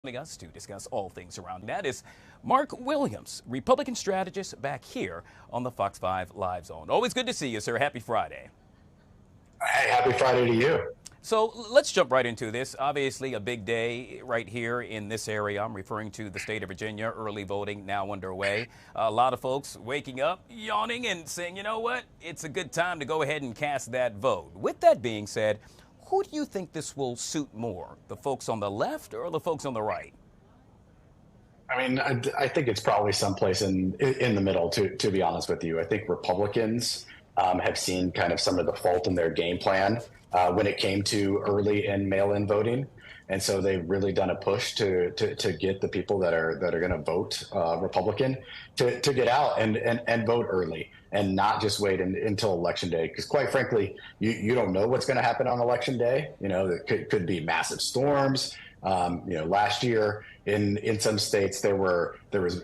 Joining us to discuss all things around that is Mark Williams, Republican strategist, back here on the Fox 5 Live Zone. Always good to see you, sir. Happy Friday. Hey, happy Friday to you. So let's jump right into this. Obviously, a big day right here in this area. I'm referring to the state of Virginia. Early voting now underway. A lot of folks waking up, yawning, and saying, you know what? It's a good time to go ahead and cast that vote. With that being said, who do you think this will suit more? The folks on the left or the folks on the right? I mean, I think it's probably someplace in the middle. To be honest with you, I think Republicans have seen kind of some of the fault in their game plan when it came to early and mail-in voting, and so they've really done a push to get the people that are going to vote Republican to get out and vote early and not just wait until election day. Because quite frankly, you don't know what's going to happen on election day. You know, it could be massive storms. Last year in some states there was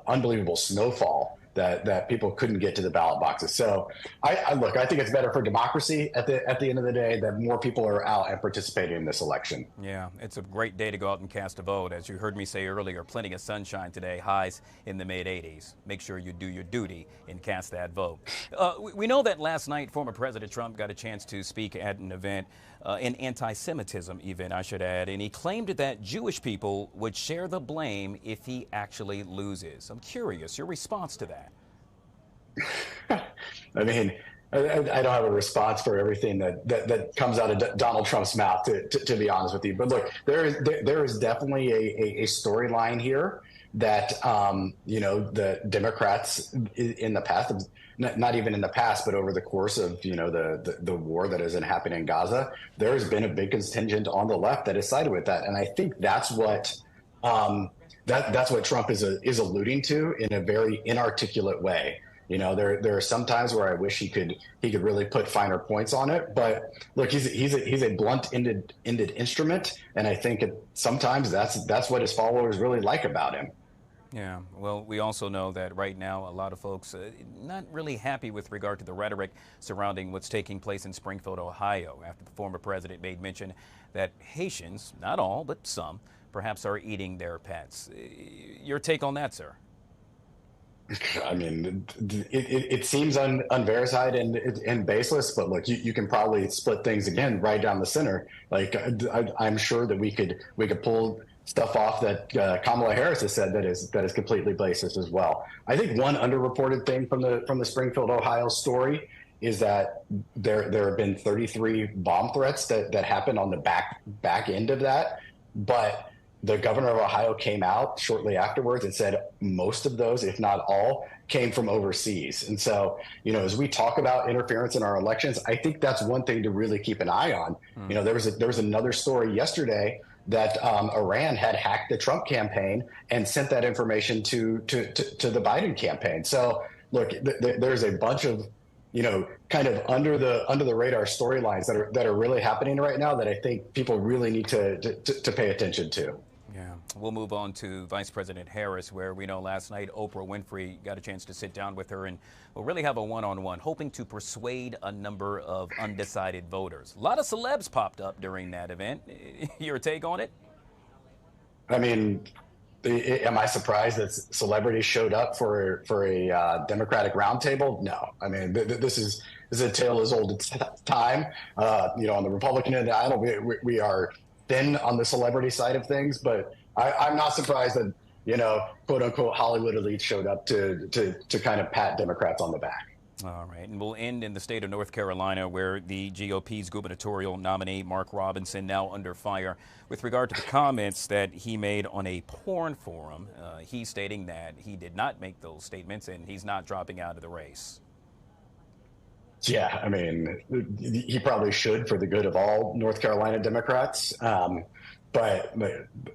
unbelievable snowfall that people couldn't get to the ballot boxes. So I think it's better for democracy at the end of the day that more people are out and participating in this election. Yeah, it's a great day to go out and cast a vote. As you heard me say earlier, plenty of sunshine today, highs in the mid-80s. Make sure you do your duty and cast that vote. We know that last night former President Trump got a chance to speak at an event, an anti-Semitism event, I should add, and he claimed that Jewish people would share the blame if he actually loses. I'm curious, your response to that? I mean, I don't have a response for everything that comes out of Donald Trump's mouth, to be honest with you. But look, there is definitely a storyline here that, the Democrats in the past, not even in the past, but over the course of, the war that isn't happening in Gaza, there has been a big contingent on the left that has sided with that. And I think that's what that's what Trump is alluding to in a very inarticulate way. You know, there are some times where I wish he could really put finer points on it. But look, he's a blunt-ended instrument, and I think sometimes that's what his followers really like about him. Yeah, well, we also know that right now a lot of folks not really happy with regard to the rhetoric surrounding what's taking place in Springfield, Ohio, after the former president made mention that Haitians, not all, but some, perhaps are eating their pets. Your take on that, sir? I mean, it seems unverified and baseless, but look, you can probably split things again right down the center. Like I'm sure that we could pull stuff off that Kamala Harris has said that is completely baseless as well. I think one underreported thing from the Springfield, Ohio story is that there have been 33 bomb threats that happened on the back end of that, but the governor of Ohio came out shortly afterwards and said most of those, if not all, came from overseas. And so, as we talk about interference in our elections, I think that's one thing to really keep an eye on. There was another story yesterday that Iran had hacked the Trump campaign and sent that information to the Biden campaign. So, look, there's a bunch of kind of under the radar storylines that are really happening right now that I think people really need to pay attention to. Yeah, we'll move on to Vice President Harris, where we know last night Oprah Winfrey got a chance to sit down with her and we'll really have a one-on-one, hoping to persuade a number of undecided voters. A lot of celebs popped up during that event. Your take on it? I mean, am I surprised that celebrities showed up for a Democratic roundtable? No. I mean, this is a tale as old as time. On the Republican end of the aisle, we are thin on the celebrity side of things, but I'm not surprised that, quote unquote, Hollywood elite showed up to kind of pat Democrats on the back. All right, and we'll end in the state of North Carolina, where the GOP's gubernatorial nominee, Mark Robinson, now under fire with regard to the comments that he made on a porn forum. He's stating that he did not make those statements and he's not dropping out of the race. Yeah, I mean, he probably should for the good of all North Carolina Democrats. But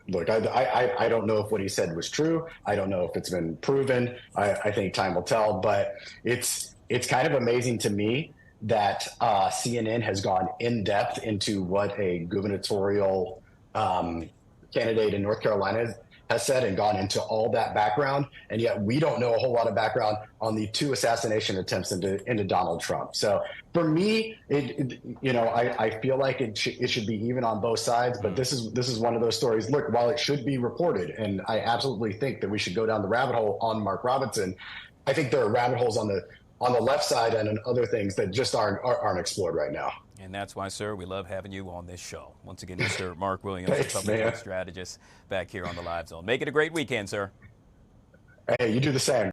look, I don't know if what he said was true. I don't know if it's been proven. I think time will tell. But it's kind of amazing to me that CNN has gone in depth into what a gubernatorial candidate in North Carolina has said and gone into all that background, and yet we don't know a whole lot of background on the 2 assassination attempts into Donald Trump. So for me, I feel like it should be even on both sides, but this is one of those stories. Look, while it should be reported, and I absolutely think that we should go down the rabbit hole on Mark Robinson, I think there are rabbit holes on the left side and in other things that just aren't explored right now. And that's why, sir, we love having you on this show. Once again, Mr. Mark Williams, Thanks, public man. health strategist, back here on the Live Zone. Make it a great weekend, sir. Hey, you do the same.